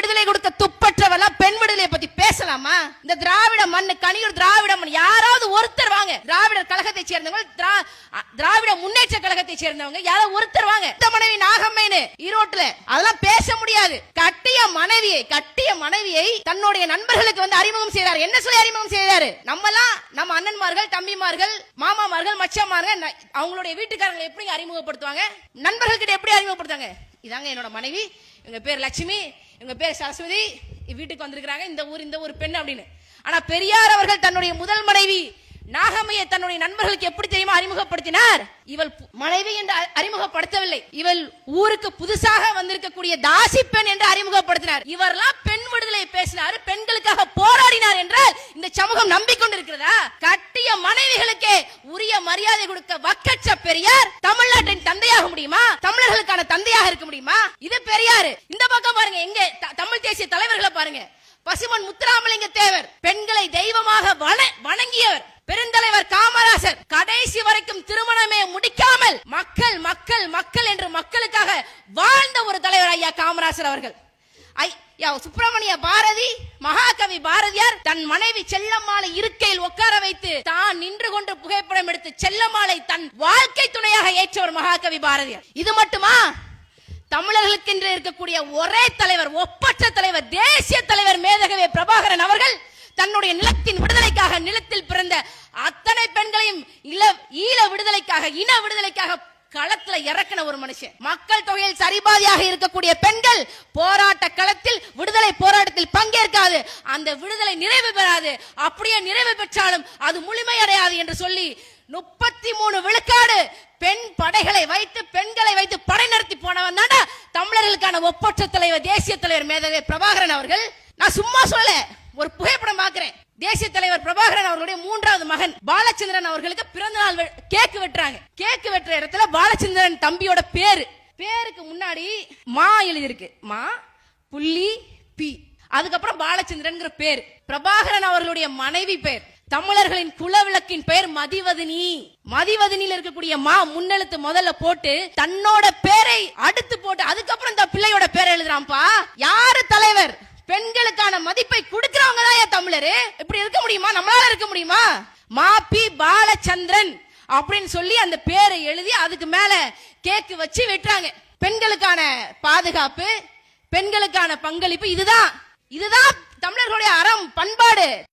விடுதலை கொடுக்க துப்பற்றவெல்லாம் பெண் விடுதலையை பத்தி பேசலாமா? இந்த திராவிட மண்ணு கனியூர் திராவிட மண் யாராவது ஒருத்தர் வாங்க, திராவிடர் கழகத்தை சேர்ந்தவங்க, திராவிட முன்னேற்ற கழகத்தை சேர்ந்தவங்க யாராவது ஒருத்தர் வாங்க. மனைவி நாகம்மைன்னு ஈரோட்டுல அதெல்லாம் பேச முடியாது. கட்டிய மனைவியை தன்னுடைய நண்பர்களுக்கு வந்து அறிமுகம் செய்தார். என்ன சொல்லி அறிமுகம் செய்தாரு? நம்ம அண்ணன்மார்கள், தம்பிமார்கள், மாமாமார்கள், மச்சமார்கள் அவங்களுடைய வீட்டுக்காரங்களை எப்படி அறிமுகப்படுத்துவாங்க? நண்பர்கள் கிட்ட எப்படி அறிமுகப்படுத்தாங்க? இதாங்க என்னோட மனைவி, இவங்க பேர் லட்சுமி, இவங்க பேர் சரஸ்வதி, வீட்டுக்கு வந்திருக்கிறாங்க, இந்த ஊர் பெண் அப்படின்னு. ஆனா பெரியார் அவர்கள் தன்னுடைய முதல் மனைவி நாகம்மையை தன்னுடைய நண்பர்களுக்கு எப்படி தெரியுமா அறிமுகப்படுத்தினார்? இவள் மனைவி என்று அறிமுகப்படுத்தவில்லை, இவள் ஊருக்கு புதுசாக வந்திருக்கக்கூடிய தாசி பெண் என்று அறிமுகப்படுத்தினார். இவரெல்லாம் பெண் விடுதலை பேசினார், பெண்களுக்காக போராடினார் என்றால் இந்த சமூகம் நம்பிக்கொண்டிருக்கிறதா? கட்டிய மனைவிகளுக்கே உரிய மரியாதை கொடுக்க வக்கற்ற பெரியார் தமிழ்நாட்டின் தந்தையாக முடியுமா? தமிழர்களுக்கான தந்தையாக இருக்க முடியுமா? இது பெரியார். இந்த பக்கம் பாருங்க, எங்க தமிழ் தேசிய தலைவர்களை பாருங்க. பசுமன் முத்துராமலிங்க தேவர் பெண்களை தெய்வமாக வணங்கியவர். பெருந்தலைவர் காமராசர் கடைசி வரைக்கும் திருமணமே முடிக்காமல் மக்கள் மக்கள் மக்கள் என்று மக்களுக்காக வாழ்ந்த ஒரு தலைவர் ஐயா காமராசர் அவர்கள். சுப்பிரமணிய பாரதி, மகாகவி பாரதியார் தன் மனைவி செல்லம்மாளை இருக்கையில் உட்கார வைத்து தான் நின்று கொண்டு புகைப்படம் எடுத்து செல்லம்மாளை தன் வாழ்க்கை துணையாக ஏற்றவர் மகாகவி பாரதியார். இது மட்டுமா? தமிழர்களுக்கு என்று இருக்கக்கூடிய ஒரே தலைவர், ஒப்பற்ற தலைவர், தேசிய தலைவர் மேதகவே பிரபாகரன் அவர்கள் தன்னுடைய நிலத்தின் விடுதலைக்காக, நிலத்தில் பிறந்த அத்தனை பெண்களையும் ஈழ விடுதலைக்காக, இன விடுதலைக்காக களத்துல இறக்கின ஒரு மனுஷன். மக்கள் தொகையில் சரிபாதியாக இருக்கக்கூடிய பெண்கள் போராட்ட களத்தில், விடுதலை போராட்டத்தில் பங்கேற்காது, அந்த விடுதலை நிறைவு பெறாது. அப்படியே நிறைவு பெற்றாலும் அது முழுமையடையாது என்று சொல்லி 33 விழுக்காடு பெண் படைகளை வைத்து, பெண்களை வைத்து படை நடத்தி போனவன் தானே தமிழர்களுக்கான ஒப்பற்ற தலைவர், தேசிய தலைவர் மேதகவே பிரபாகரன் அவர்கள். நான் சும்மா சொல்ல, ஒரு புகைப்படம் பார்க்கிறேன். தேசிய தலைவர் பிரபாகரன் அவர்களுடைய 3வது மகன் பாலச்சந்திரன் அவர்களுக்கு பிறந்த நாள் கேக் வெட்டுறாங்க. கேக் வெட்டுற இடத்துல பாலச்சந்திரன் தம்பியோட பேருக்கு முன்னாடி மா எழுதியிருக்கு. மா புள்ளி பி, அதுக்கப்புறம் பாலச்சந்திரன் பேர். பிரபாகரன் அவர்களுடைய மனைவி பெயர், தமிழர்களின் குலவிளக்கின் பெயர் மதிவதனி. மதிவதனியில் இருக்கக்கூடிய மா முன்னெழுத்து முதல்ல போட்டு தன்னோட பேரை அடுத்து போட்டு அதுக்கப்புறம் இந்த பிள்ளையோட பேரை எழுதுறான்பா. யாரு தலைவர்? பெண்களுக்கான மதிப்பை கொடுக்கிறவங்க தான் தமிழரு. இப்படி இருக்க முடியுமா? நம்மளால இருக்க முடியுமா? மாபி பாலச்சந்திரன் அப்படின்னு சொல்லி அந்த பேரை எழுதி அதுக்கு மேல கேக்கு வச்சு வெட்டுறாங்க. பெண்களுக்கான பாதுகாப்பு, பெண்களுக்கான பங்களிப்பு, இதுதான் தமிழர்களுடைய அறம், பண்பாடு.